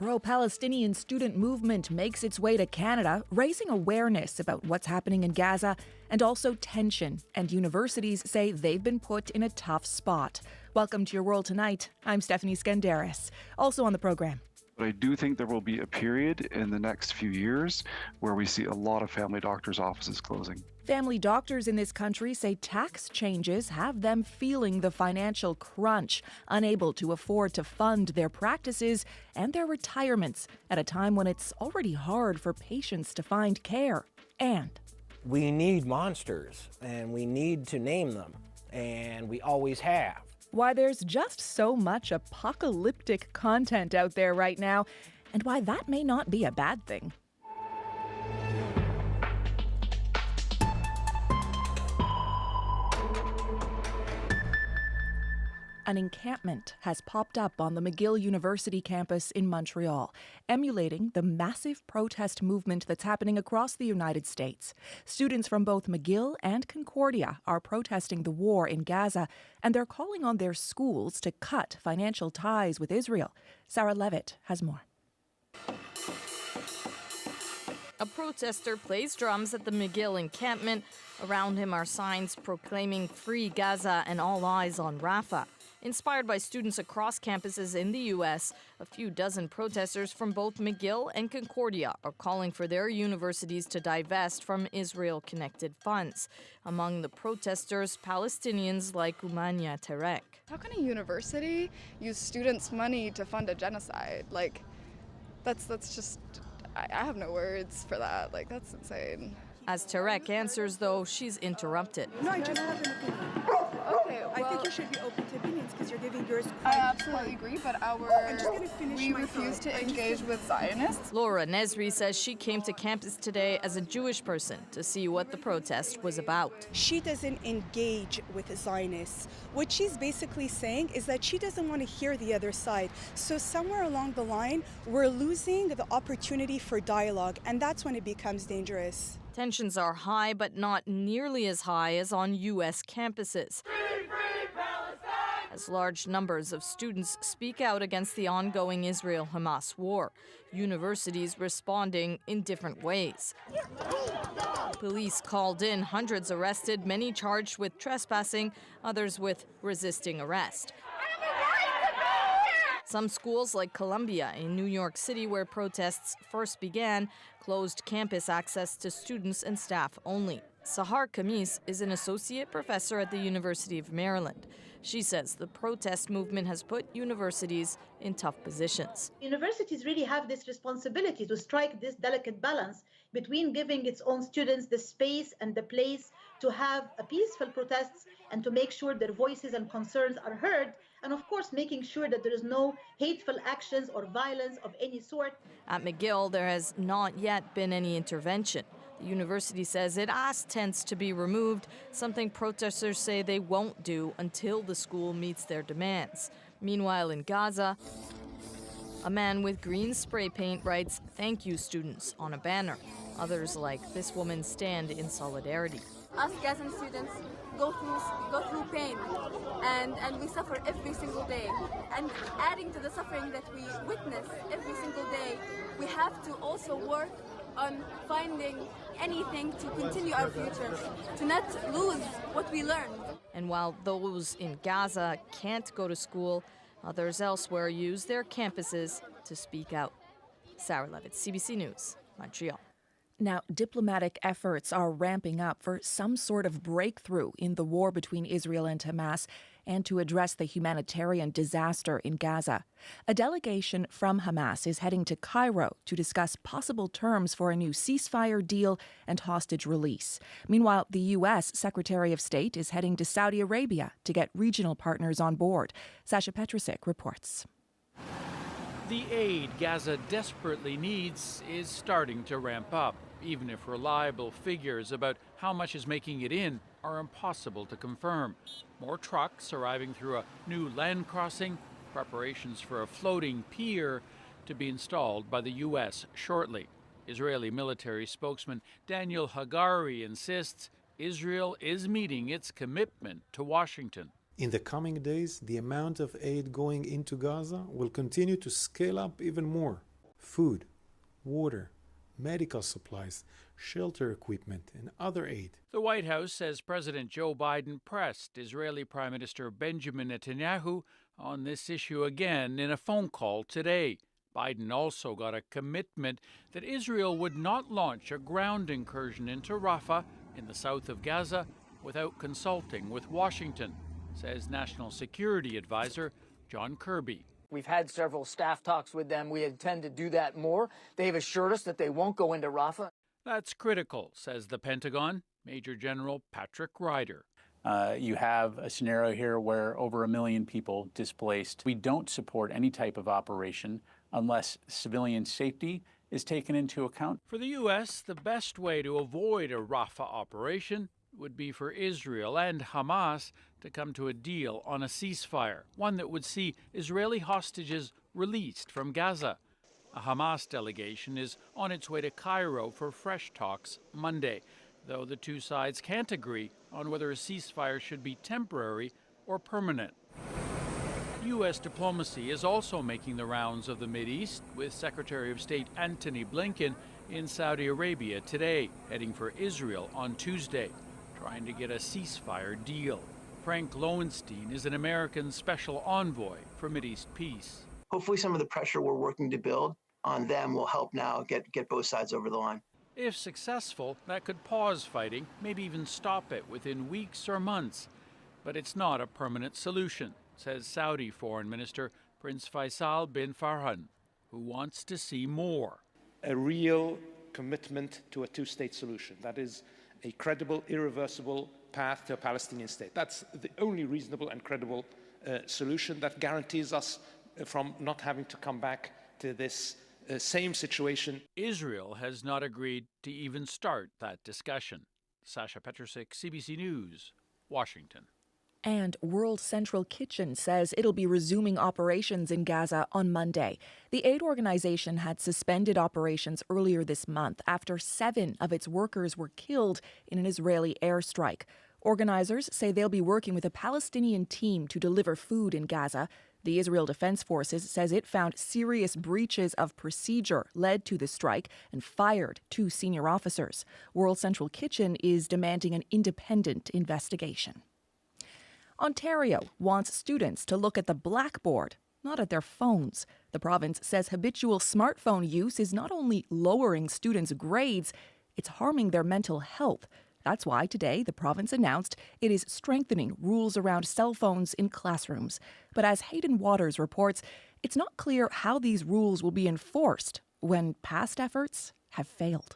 pro-Palestinian student movement makes its way to Canada, raising awareness about what's happening in Gaza and also tension. And universities say they've been put in a tough spot. Welcome to Your World Tonight. I'm Stephanie Skandaris. Also on the program. But I do think there will be a period in the next few years where we see a lot of family doctors' offices closing. Family doctors in this country say tax changes have them feeling the financial crunch, unable to afford to fund their practices and their retirements at a time when it's already hard for patients to find care. And we need monsters, and we need to name them, and we always have. Why there's just so much apocalyptic content out there right now, and why that may not be a bad thing. An encampment has popped up on the McGill University campus in Montreal, emulating the massive protest movement that's happening across the United States. Students from both McGill and Concordia are protesting the war in Gaza, and they're calling on their schools to cut financial ties with Israel. Sarah Levitt has more. A protester plays drums at the McGill encampment. Around him are signs proclaiming Free Gaza and All Eyes on Rafah. Inspired by students across campuses in the U.S., a few dozen protesters from both McGill and Concordia are calling for their universities to divest from Israel-connected funds. Among the protesters, Palestinians like Umania Terek. How can a university use students' money to fund a genocide? That's just, I have no words for that. That's insane. As Terek answers, though, she's interrupted. No, I just have an opinion. Okay, well, I think you should be open to opinions because you're giving yours. I absolutely agree, but I'm just gonna finish we my refuse thought. to engage with Zionists. Laura Nesri says she came to campus today as a Jewish person to see what the protest was about. She doesn't engage with Zionists. What she's basically saying is that she doesn't want to hear the other side. So somewhere along the line, we're losing the opportunity for dialogue, and that's when it becomes dangerous. Tensions are high, but not nearly as high as on U.S. campuses. As large numbers of students speak out against the ongoing Israel-Hamas war, universities responding in different ways. Police called in, hundreds arrested, many charged with trespassing, others with resisting arrest. Some schools, like Columbia in New York City, where protests first began, closed campus access to students and staff only. Sahar Khamis is an associate professor at the University of Maryland. She says the protest movement has put universities in tough positions. Universities really have this responsibility to strike this delicate balance between giving its own students the space and the place to have a peaceful protests and to make sure their voices and concerns are heard, and of course making sure that there is no hateful actions or violence of any sort. At McGill, there has not yet been any intervention. The university says it asked tents to be removed, something protesters say they won't do until the school meets their demands. Meanwhile, in Gaza, a man with green spray paint writes, "Thank you, students," on a banner. Others, like this woman, stand in solidarity. Us Gazan students go through pain and we suffer every single day. And adding to the suffering that we witness every single day, we have to also work on finding anything to continue our future, to not lose what we learned. And while those in Gaza can't go to school, others elsewhere use their campuses to speak out. Sarah Levitt, CBC News, Montreal. Now, diplomatic efforts are ramping up for some sort of breakthrough in the war between Israel and Hamas and to address the humanitarian disaster in Gaza. A delegation from Hamas is heading to Cairo to discuss possible terms for a new ceasefire deal and hostage release. Meanwhile, the U.S. Secretary of State is heading to Saudi Arabia to get regional partners on board. Sasha Petrusik reports. The aid Gaza desperately needs is starting to ramp up, even if reliable figures about how much is making it in are impossible to confirm. More trucks arriving through a new land crossing, preparations for a floating pier to be installed by the U.S. shortly. Israeli military spokesman Daniel Hagari insists Israel is meeting its commitment to Washington. In the coming days, the amount of aid going into Gaza will continue to scale up even more. food, water, medical supplies, shelter equipment, and other aid. The White House says President Joe Biden pressed Israeli Prime Minister Benjamin Netanyahu on this issue again in a phone call today. Biden also got a commitment that Israel would not launch a ground incursion into Rafah in the south of Gaza without consulting with Washington, says National Security Advisor John Kirby. We've had several staff talks with them. We intend to do that more. They've assured us that they won't go into Rafah. That's critical, says the Pentagon. Major General Patrick Ryder. You have a scenario here where over 1 million people displaced. We don't support any type of operation unless civilian safety is taken into account. For the U.S., the best way to avoid a Rafah operation would be for Israel and Hamas to come to a deal on a ceasefire, one that would see Israeli hostages released from Gaza. A Hamas delegation is on its way to Cairo for fresh talks Monday, though the two sides can't agree on whether a ceasefire should be temporary or permanent. U.S. diplomacy is also making the rounds of the Mideast, with Secretary of State Antony Blinken in Saudi Arabia today, heading for Israel on Tuesday, trying to get a ceasefire deal. Frank Lowenstein is an American special envoy for Mideast peace. Hopefully some of the pressure we're working to build on them will help now get both sides over the line. If successful, that could pause fighting, maybe even stop it within weeks or months. But it's not a permanent solution, says Saudi Foreign Minister Prince Faisal bin Farhan, who wants to see more. A real commitment to a two-state solution. That is a credible, irreversible path to a Palestinian state. That's the only reasonable and credible solution that guarantees us from not having to come back to this same situation. Israel has not agreed to even start that discussion. Sasha Petrusik, CBC News, Washington. And World Central Kitchen says it'll be resuming operations in Gaza on Monday. The aid organization had suspended operations earlier this month after 7 of its workers were killed in an Israeli airstrike. Organizers say they'll be working with a Palestinian team to deliver food in Gaza. The Israel Defense Forces says it found serious breaches of procedure led to the strike and fired 2 senior officers. World Central Kitchen is demanding an independent investigation. Ontario wants students to look at the blackboard, not at their phones. The province says habitual smartphone use is not only lowering students' grades, it's harming their mental health. That's why today the province announced it is strengthening rules around cell phones in classrooms. But as Hayden Waters reports, it's not clear how these rules will be enforced when past efforts have failed.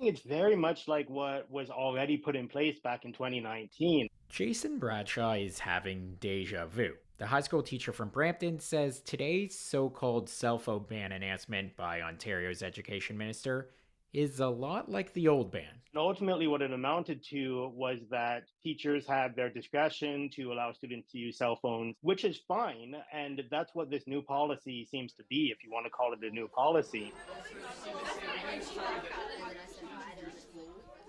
It's very much like what was already put in place back in 2019. Jason Bradshaw is having deja vu. The high school teacher from Brampton says today's so-called cell phone ban announcement by Ontario's education minister is a lot like the old ban. And ultimately, what it amounted to was that teachers had their discretion to allow students to use cell phones, which is fine. And that's what this new policy seems to be, if you want to call it a new policy.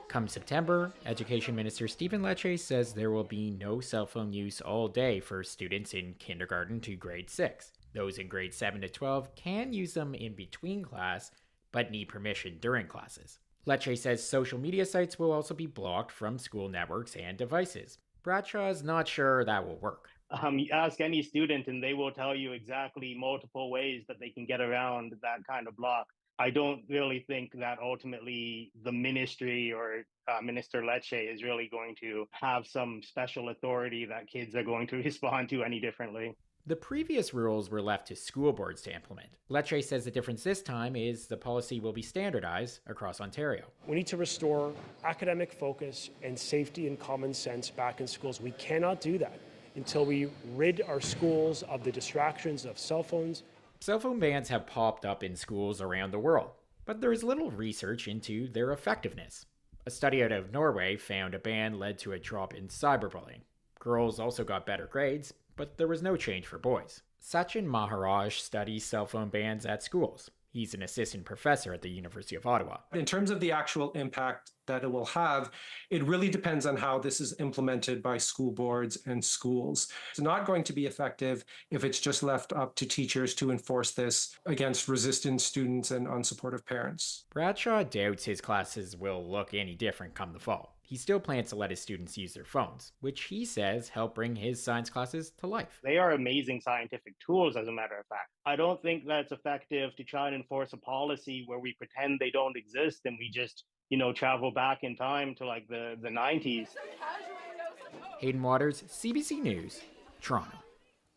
Come September, Education Minister Stephen Lecce says there will be no cell phone use all day for students in kindergarten to grade 6. Those in grades 7 to 12 can use them in between class, but need permission during classes. Lecce says social media sites will also be blocked from school networks and devices. Bradshaw is not sure that will work. You ask any student and they will tell you exactly multiple ways that they can get around that kind of block. I don't really think that ultimately the ministry or Minister Lecce is really going to have some special authority that kids are going to respond to any differently. The previous rules were left to school boards to implement. Lecce says the difference this time is the policy will be standardized across Ontario. We need to restore academic focus and safety and common sense back in schools. We cannot do that until we rid our schools of the distractions of cell phones. Cell phone bans have popped up in schools around the world, but there is little research into their effectiveness. A study out of Norway found a ban led to a drop in cyberbullying. Girls also got better grades, but there was no change for boys. Sachin Maharaj studies cell phone bans at schools. He's an assistant professor at the University of Ottawa. In terms of the actual impact that it will have, it really depends on how this is implemented by school boards and schools. It's not going to be effective if it's just left up to teachers to enforce this against resistant students and unsupportive parents. Bradshaw doubts his classes will look any different come the fall. He still plans to let his students use their phones, which he says help bring his science classes to life. They are amazing scientific tools, as a matter of fact. I don't think that's effective to try and enforce a policy where we pretend they don't exist and we just, travel back in time to like the 90s. Hayden Waters, CBC News, Toronto.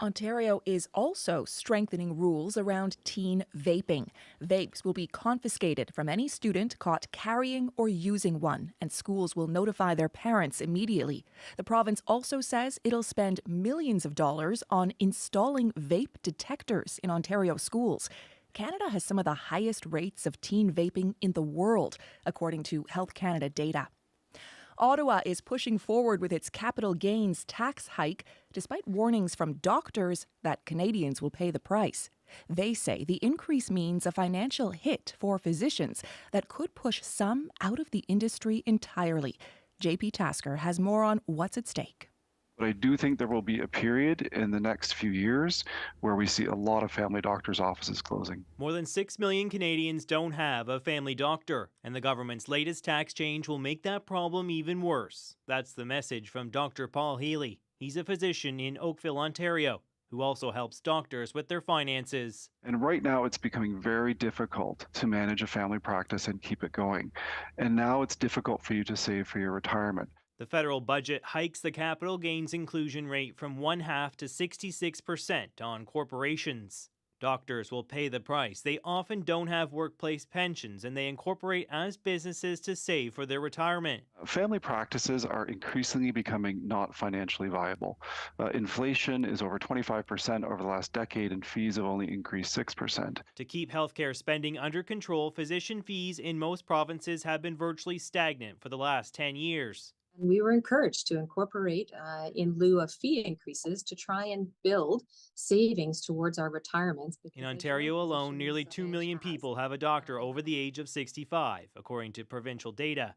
Ontario is also strengthening rules around teen vaping. Vapes will be confiscated from any student caught carrying or using one, and schools will notify their parents immediately. The province also says it'll spend millions of dollars on installing vape detectors in Ontario schools. Canada has some of the highest rates of teen vaping in the world, according to Health Canada data. Ottawa is pushing forward with its capital gains tax hike, despite warnings from doctors that Canadians will pay the price. They say the increase means a financial hit for physicians that could push some out of the industry entirely. JP Tasker has more on what's at stake. But I do think there will be a period in the next few years where we see a lot of family doctors' offices closing. More than 6 million Canadians don't have a family doctor, and the government's latest tax change will make that problem even worse. That's the message from Dr. Paul Healy. He's a physician in Oakville, Ontario, who also helps doctors with their finances. And right now it's becoming very difficult to manage a family practice and keep it going. And now it's difficult for you to save for your retirement. The federal budget hikes the capital gains inclusion rate from 1/2 to 66% on corporations. Doctors will pay the price. They often don't have workplace pensions, and they incorporate as businesses to save for their retirement. Family practices are increasingly becoming not financially viable. Inflation is over 25% over the last decade, and fees have only increased 6%. To keep healthcare spending under control, physician fees in most provinces have been virtually stagnant for the last 10 years. We were encouraged to incorporate in lieu of fee increases to try and build savings towards our retirements. In Ontario alone, nearly 2 million people have a doctor over the age of 65, according to provincial data.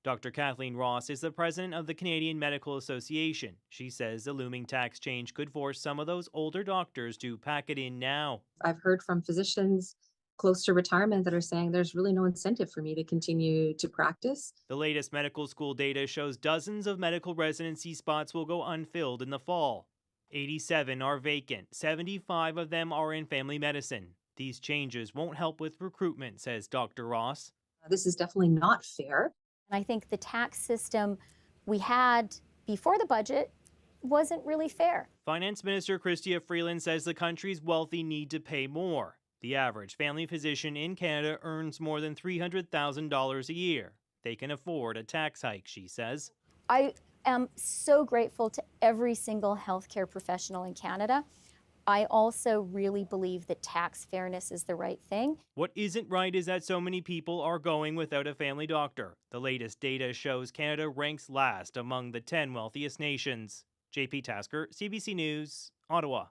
Dr. Kathleen Ross is the president of the Canadian Medical Association. She says the looming tax change could force some of those older doctors to pack it in now. I've heard from physicians close to retirement that are saying there's really no incentive for me to continue to practice. The latest medical school data shows dozens of medical residency spots will go unfilled in the fall. 87 are vacant. 75 of them are in family medicine. These changes won't help with recruitment, says Dr. Ross. This is definitely not fair. And I think the tax system we had before the budget wasn't really fair. Finance Minister Chrystia Freeland says the country's wealthy need to pay more. The average family physician in Canada earns more than $300,000 a year. They can afford a tax hike, she says. I am so grateful to every single healthcare professional in Canada. I also really believe that tax fairness is the right thing. What isn't right is that so many people are going without a family doctor. The latest data shows Canada ranks last among the 10 wealthiest nations. JP Tasker, CBC News, Ottawa.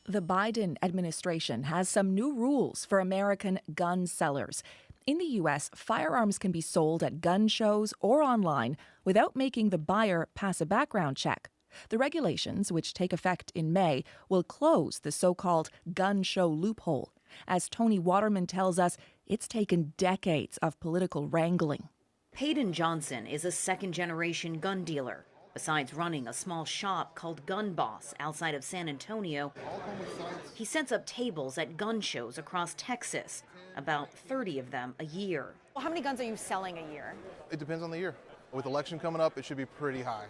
The Biden administration has some new rules for American gun sellers. In the U.S., firearms can be sold at gun shows or online without making the buyer pass a background check. The regulations, which take effect in May, will close the so-called gun show loophole. As Tony Waterman tells us, it's taken decades of political wrangling. Peyton Johnson is a second-generation gun dealer. Besides running a small shop called Gun Boss outside of San Antonio, he sets up tables at gun shows across Texas, about 30 of them a year. Well, how many guns are you selling a year? It depends on the year. With election coming up, it should be pretty high.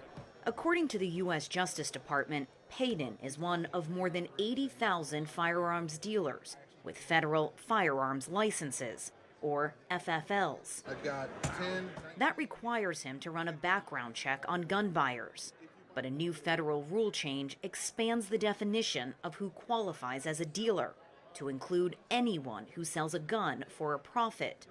According to the U.S. Justice Department, Peyton is one of more than 80,000 firearms dealers with federal firearms licenses, or FFLs. I've got 10. That requires him to run a background check on gun buyers. But a new federal rule change expands the definition of who qualifies as a dealer to include anyone who sells a gun for a profit.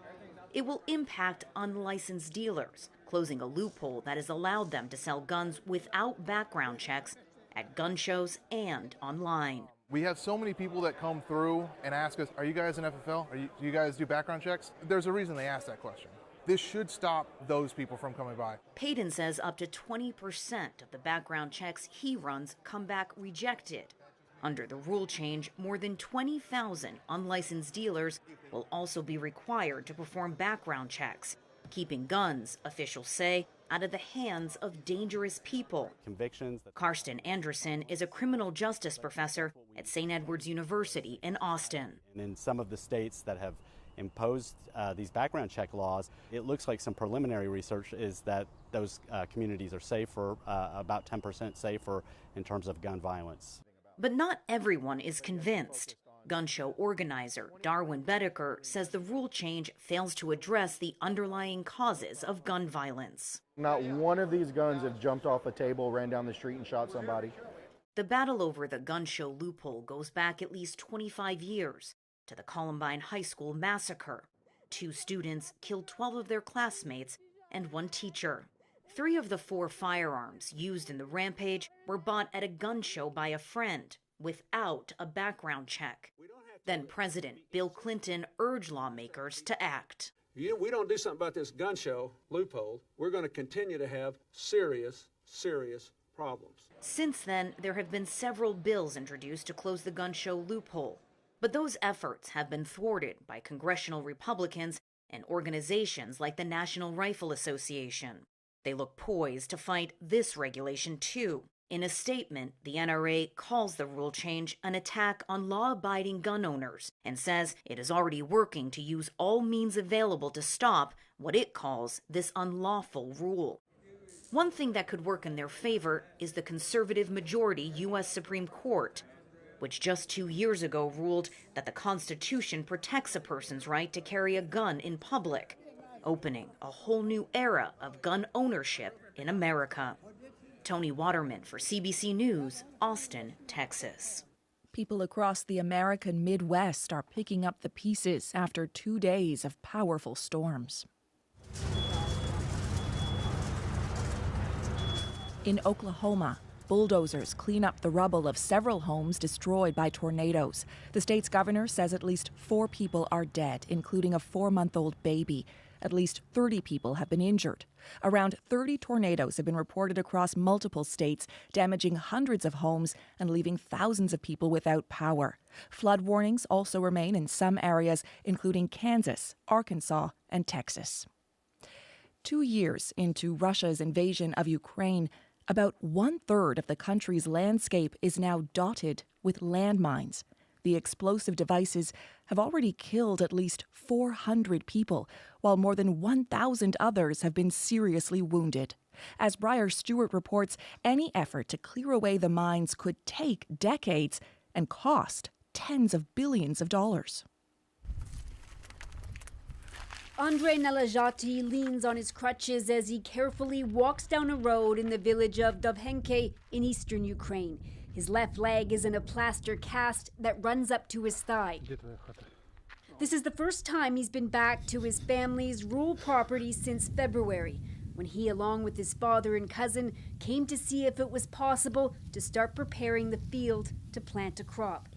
It will impact unlicensed dealers, closing a loophole that has allowed them to sell guns without background checks at gun shows and online. We have so many people that come through and ask us, are you guys an FFL? Do you guys do background checks? There's a reason they ask that question. This should stop those people from coming by. Payton says up to 20% of the background checks he runs come back rejected. Under the rule change, more than 20,000 unlicensed dealers will also be required to perform background checks, keeping guns, officials say, out of the hands of dangerous people. Convictions. Karsten Anderson is a criminal justice professor at St. Edward's University in Austin. And in some of the states that have imposed these background check laws, it looks like some preliminary research is that those communities are safer, about 10% safer in terms of gun violence. But not everyone is convinced. Gun show organizer Darwin Bedecker says the rule change fails to address the underlying causes of gun violence. Not one of these guns have jumped off a table, ran down the street, and shot somebody. The battle over the gun show loophole goes back at least 25 years to the Columbine High School massacre. 2 students killed 12 of their classmates and 1 teacher. 3 of the 4 firearms used in the rampage were bought at a gun show by a friend without a background check. Then President Bill Clinton urged lawmakers to act. If we don't do something about this gun show loophole, we're going to continue to have serious problems. Since then, there have been several bills introduced to close the gun show loophole. But those efforts have been thwarted by congressional Republicans and organizations like the National Rifle Association. They look poised to fight this regulation, too. In a statement, the NRA calls the rule change an attack on law-abiding gun owners and says it is already working to use all means available to stop what it calls this unlawful rule. One thing that could work in their favor is the conservative majority U.S. Supreme Court, which just 2 years ago ruled that the Constitution protects a person's right to carry a gun in public, opening a whole new era of gun ownership in America. Tony Waterman for CBC News, Austin, Texas. People across the American Midwest are picking up the pieces after 2 days of powerful storms. In Oklahoma, bulldozers clean up the rubble of several homes destroyed by tornadoes. The state's governor says at least 4 people are dead, including a 4-month-old baby. At least 30 people have been injured. Around 30 tornadoes have been reported across multiple states, damaging hundreds of homes and leaving thousands of people without power. Flood warnings also remain in some areas, including Kansas, Arkansas, and Texas. 2 years into Russia's invasion of Ukraine, about 1/3 of the country's landscape is now dotted with landmines. The explosive devices have already killed at least 400 people, while more than 1,000 others have been seriously wounded. As Briar Stewart reports, any effort to clear away the mines could take decades and cost tens of billions of dollars. Andrei Nalajati leans on his crutches as he carefully walks down a road in the village of Dovhenke in eastern Ukraine. His left leg is in a plaster cast that runs up to his thigh. This is the first time he's been back to his family's rural property since February, when he, along with his father and cousin, came to see if it was possible to start preparing the field to plant a crop.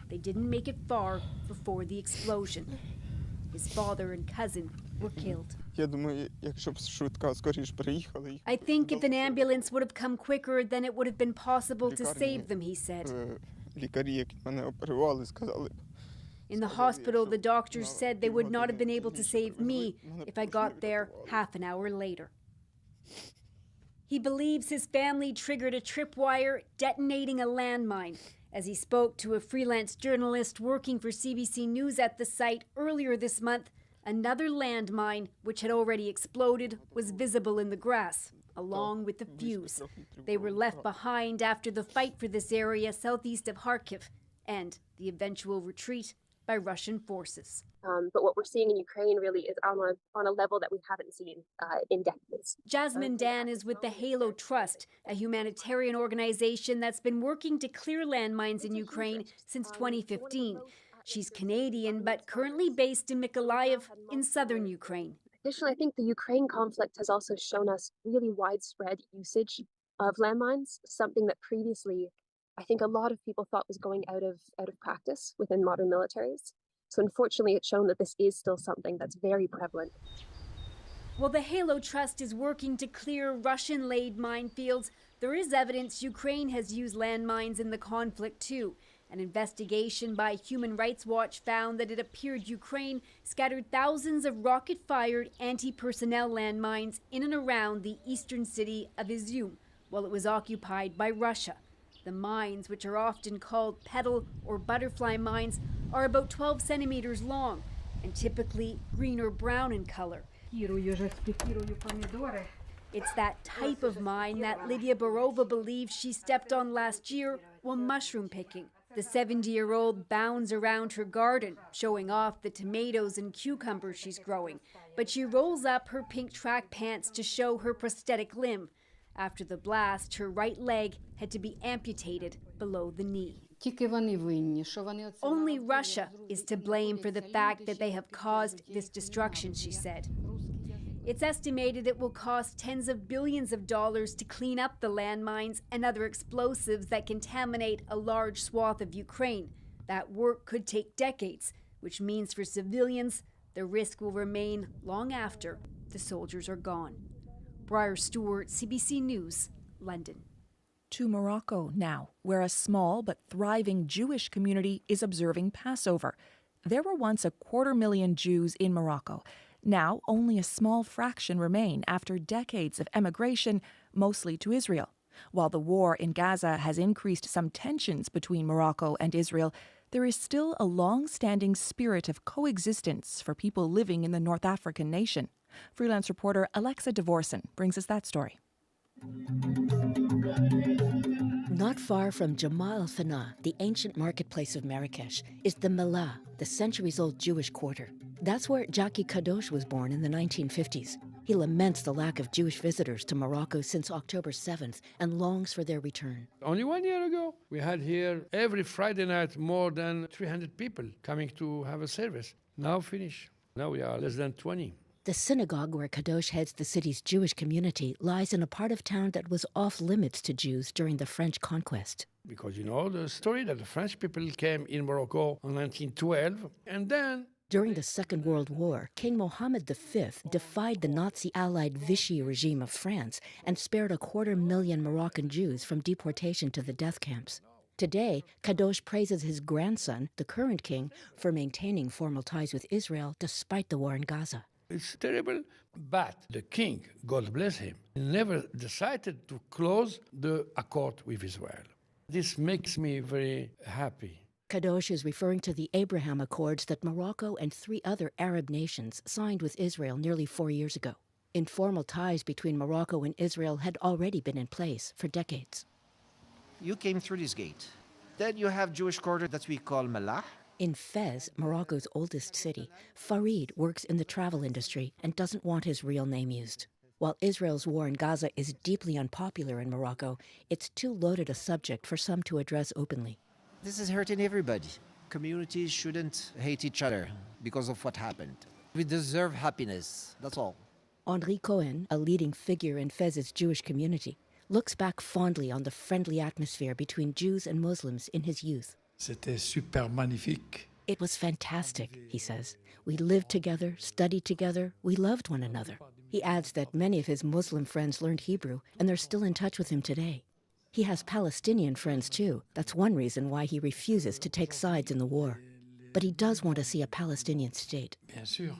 They didn't make it far before the explosion. His father and cousin were killed. I think if an ambulance would have come quicker, then it would have been possible to save them, he said. In the hospital, the doctors said they would not have been able to save me if I got there half an hour later. He believes his family triggered a tripwire, detonating a landmine. As he spoke to a freelance journalist working for CBC News at the site earlier this month, another landmine, which had already exploded, was visible in the grass, along with the fuse. They were left behind after the fight for this area southeast of Kharkiv and the eventual retreat by Russian forces. But what we're seeing in Ukraine really is on a level that we haven't seen in decades. Jasmine Dan is with the Halo Trust, a humanitarian organization that's been working to clear landmines in Ukraine since 2015. She's Canadian, but currently based in Mykolaiv in southern Ukraine. Additionally, I think the Ukraine conflict has also shown us really widespread usage of landmines, something that previously I think a lot of people thought was going out of practice within modern militaries. So unfortunately, it's shown that this is still something that's very prevalent. While the Halo Trust is working to clear Russian-laid minefields, there is evidence Ukraine has used landmines in the conflict too. An investigation by Human Rights Watch found that it appeared Ukraine scattered thousands of rocket-fired anti-personnel landmines in and around the eastern city of Izium while it was occupied by Russia. The mines, which are often called petal or butterfly mines, are about 12 centimeters long and typically green or brown in color. It's that type of mine that Lydia Barova believes she stepped on last year while mushroom picking. The 70-year-old bounds around her garden, showing off the tomatoes and cucumbers she's growing. But she rolls up her pink track pants to show her prosthetic limb. After the blast, her right leg had to be amputated below the knee. Only Russia is to blame for the fact that they have caused this destruction, she said. It's estimated it will cost tens of billions of dollars to clean up the landmines and other explosives that contaminate a large swath of Ukraine. That work could take decades, which means for civilians, the risk will remain long after the soldiers are gone. Briar Stewart, CBC News, London. To Morocco now, where a small but thriving Jewish community is observing Passover. There were once 250,000 Jews in Morocco. Now, only a small fraction remain after decades of emigration, mostly to Israel. While the war in Gaza has increased some tensions between Morocco and Israel, there is still a long-standing spirit of coexistence for people living in the North African nation. Freelance reporter Alexa Dvorson brings us that story. Not far from Jamal al-Fana, the ancient marketplace of Marrakesh, is the Mellah, the centuries-old Jewish quarter. That's where Jackie Kadosh was born in the 1950s. He laments the lack of Jewish visitors to Morocco since October 7th and longs for their return. Only 1 year ago, we had here every Friday night more than 300 people coming to have a service. Now finish. Now we are less than 20. The synagogue where Kadosh heads the city's Jewish community lies in a part of town that was off limits to Jews during the French conquest. Because you know the story that the French people came in Morocco in 1912, and then during the Second World War, King Mohammed V defied the Nazi-allied Vichy regime of France and spared 250,000 Moroccan Jews from deportation to the death camps. Today, Kadosh praises his grandson, the current king, for maintaining formal ties with Israel despite the war in Gaza. It's terrible, but the king, God bless him, never decided to close the accord with Israel. This makes me very happy. Kadosh is referring to the Abraham Accords that Morocco and 3 other Arab nations signed with Israel nearly 4 years ago. Informal ties between Morocco and Israel had already been in place for decades. You came through this gate. Then you have Jewish quarter that we call Mellah. In Fez, Morocco's oldest city, Farid works in the travel industry and doesn't want his real name used. While Israel's war in Gaza is deeply unpopular in Morocco, it's too loaded a subject for some to address openly. This is hurting everybody. Communities shouldn't hate each other because of what happened. We deserve happiness, that's all. Henri Cohen, a leading figure in Fez's Jewish community, looks back fondly on the friendly atmosphere between Jews and Muslims in his youth. C'était super magnifique. It was fantastic, he says. We lived together, studied together, we loved one another. He adds that many of his Muslim friends learned Hebrew, and they're still in touch with him today. He has Palestinian friends too. That's one reason why he refuses to take sides in the war. But he does want to see a Palestinian state. Bien sûr.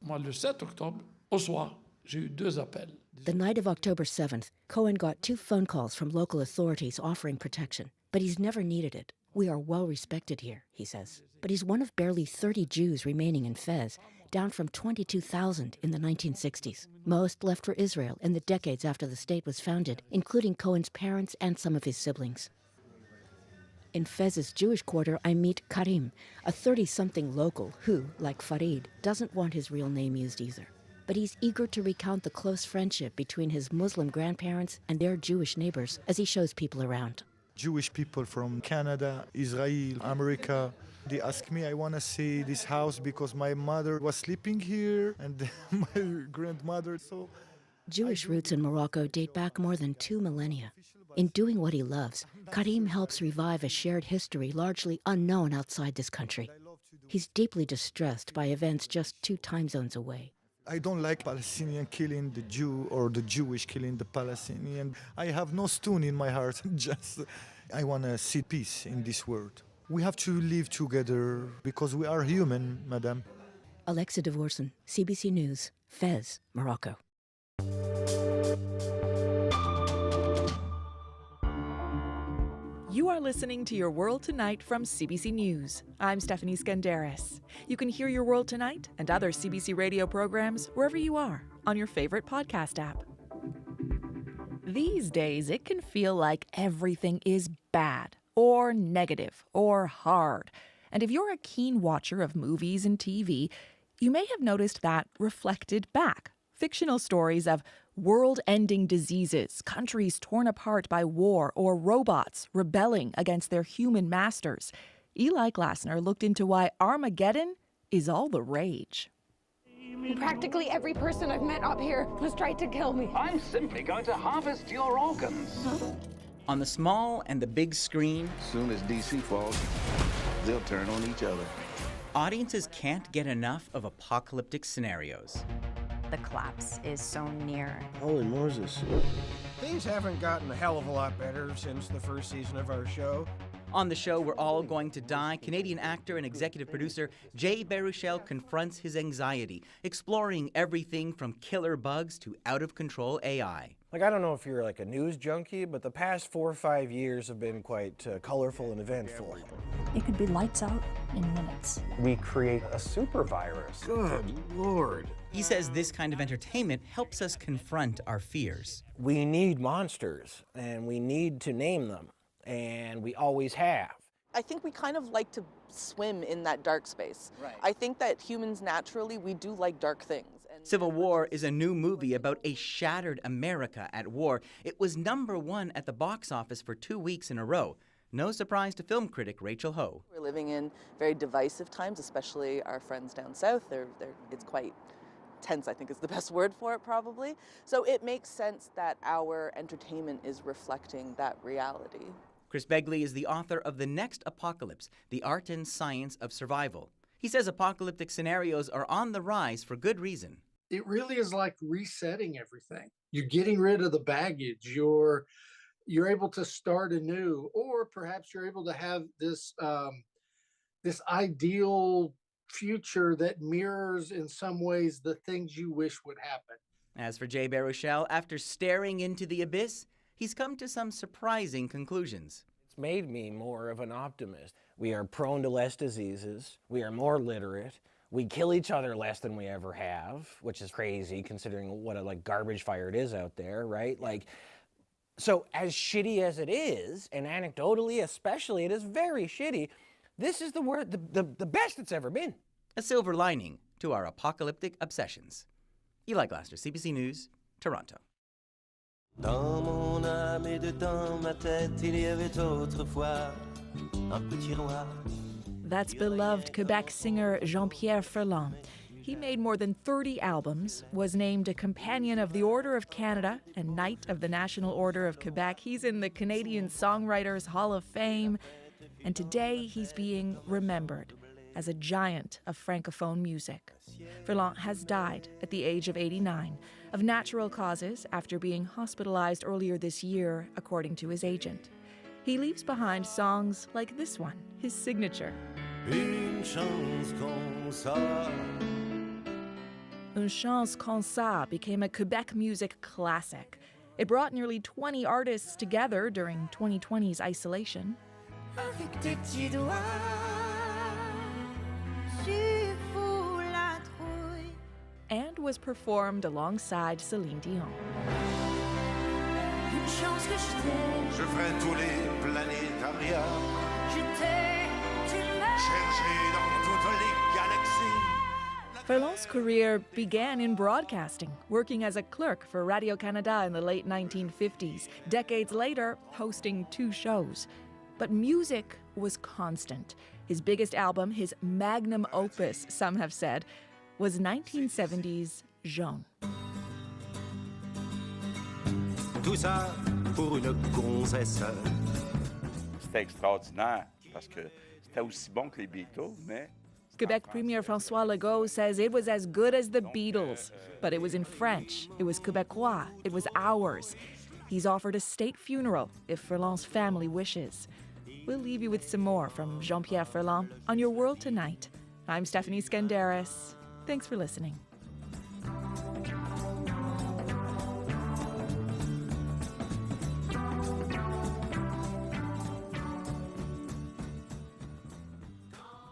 Moi, le 7 octobre, au soir, j'ai eu 2 appels. The night of October 7th, Cohen got 2 phone calls from local authorities offering protection, but he's never needed it. We are well respected here, he says. But he's one of barely 30 Jews remaining in Fez, down from 22,000 in the 1960s. Most left for Israel in the decades after the state was founded, including Cohen's parents and some of his siblings. In Fez's Jewish quarter, I meet Karim, a 30-something local who, like Farid, doesn't want his real name used either. But he's eager to recount the close friendship between his Muslim grandparents and their Jewish neighbors as he shows people around. Jewish people from Canada, Israel, America, they ask me, I want to see this house because my mother was sleeping here and my grandmother. So Jewish roots in Morocco date back more than 2 millennia. In doing what he loves, Karim helps revive a shared history largely unknown outside this country. He's deeply distressed by events just 2 time zones away. I don't like Palestinian killing the Jew or the Jewish killing the Palestinian. I have no stone in my heart. Just I want to see peace in this world. We have to live together because we are human, madam. Alexa Devorson, CBC News, Fez, Morocco. You are listening to Your World Tonight from CBC News. I'm Stephanie Skandaris. You can hear Your World Tonight and other CBC radio programs wherever you are on your favorite podcast app. These days, it can feel like everything is bad or negative or hard. And if you're a keen watcher of movies and TV, you may have noticed that reflected back. Fictional stories of world-ending diseases, countries torn apart by war, or robots rebelling against their human masters. Eli Glasner looked into why Armageddon is all the rage. Practically every person I've met up here has tried to kill me. I'm simply going to harvest your organs. On the small and the big screen, as soon as DC falls, they'll turn on each other. Audiences can't get enough of apocalyptic scenarios. The collapse is so near. Holy Moses. Things haven't gotten a hell of a lot better since the first season of our show. On the show, We're All Going to Die, Canadian actor and executive producer Jay Baruchel confronts his anxiety, exploring everything from killer bugs to out-of-control AI. Like, I don't know if you're like a news junkie, but the past 4 or 5 years have been quite colorful and eventful. It could be lights out in minutes. We create a super virus. Good Lord. He says this kind of entertainment helps us confront our fears. We need monsters, and we need to name them, and we always have. I think we kind of like to swim in that dark space. Right. I think that humans naturally, we do like dark things. Civil War is a new movie about a shattered America at war. It was #1 at the box office for 2 weeks in a row. No surprise to film critic Rachel Ho. We're living in very divisive times, especially our friends down south. It's quite tense, I think is the best word for it probably. So it makes sense that our entertainment is reflecting that reality. Chris Begley is the author of The Next Apocalypse, The Art and Science of Survival. He says apocalyptic scenarios are on the rise for good reason. It really is like resetting everything. You're getting rid of the baggage. You're able to start anew, or perhaps you're able to have this this ideal future that mirrors in some ways the things you wish would happen. As for Jay Baruchel, after staring into the abyss, he's come to some surprising conclusions. It's made me more of an optimist. We are prone to less diseases. We are more literate. We kill each other less than we ever have, which is crazy considering what a garbage fire it is out there, right? So as shitty as it is, and anecdotally especially, it is very shitty. This is the best it's ever been. A silver lining to our apocalyptic obsessions. Eli Glasner, CBC News, Toronto. Dans mon âme et dedans ma tête, il y avait autrefois un petit roi. That's beloved Quebec singer Jean-Pierre Ferland. He made more than 30 albums, was named a Companion of the Order of Canada and Knight of the National Order of Quebec. He's in the Canadian Songwriters Hall of Fame. And today he's being remembered as a giant of Francophone music. Ferland has died at the age of 89 of natural causes after being hospitalized earlier this year, according to his agent. He leaves behind songs like this one, his signature. Une chance comme ça. Une chance comme ça became a Quebec music classic. It brought nearly 20 artists together during 2020's isolation. Avec tes petits doigts, tu fous la trouille. And was performed alongside Celine Dion. Une chance que je t'ai. Je ferai tous les planétariats. Je t'ai, tu m'as. Chercher dans toutes les galaxies. Ferland's career began in broadcasting, working as a clerk for Radio-Canada in the late 1950s. Decades later, hosting 2 shows. But music was constant. His biggest album, his magnum opus, some have said, was 1970's Jean. Tout ça pour une gonzesse. C'était extraordinaire parce que c'était aussi bon que les Beatles, mais Quebec Premier François Legault says it was as good as the Beatles, but it was in French, it was Quebecois, it was ours. He's offered a state funeral if Ferland's family wishes. We'll leave you with some more from Jean-Pierre Ferland on Your World Tonight. I'm Stephanie Skandaris. Thanks for listening.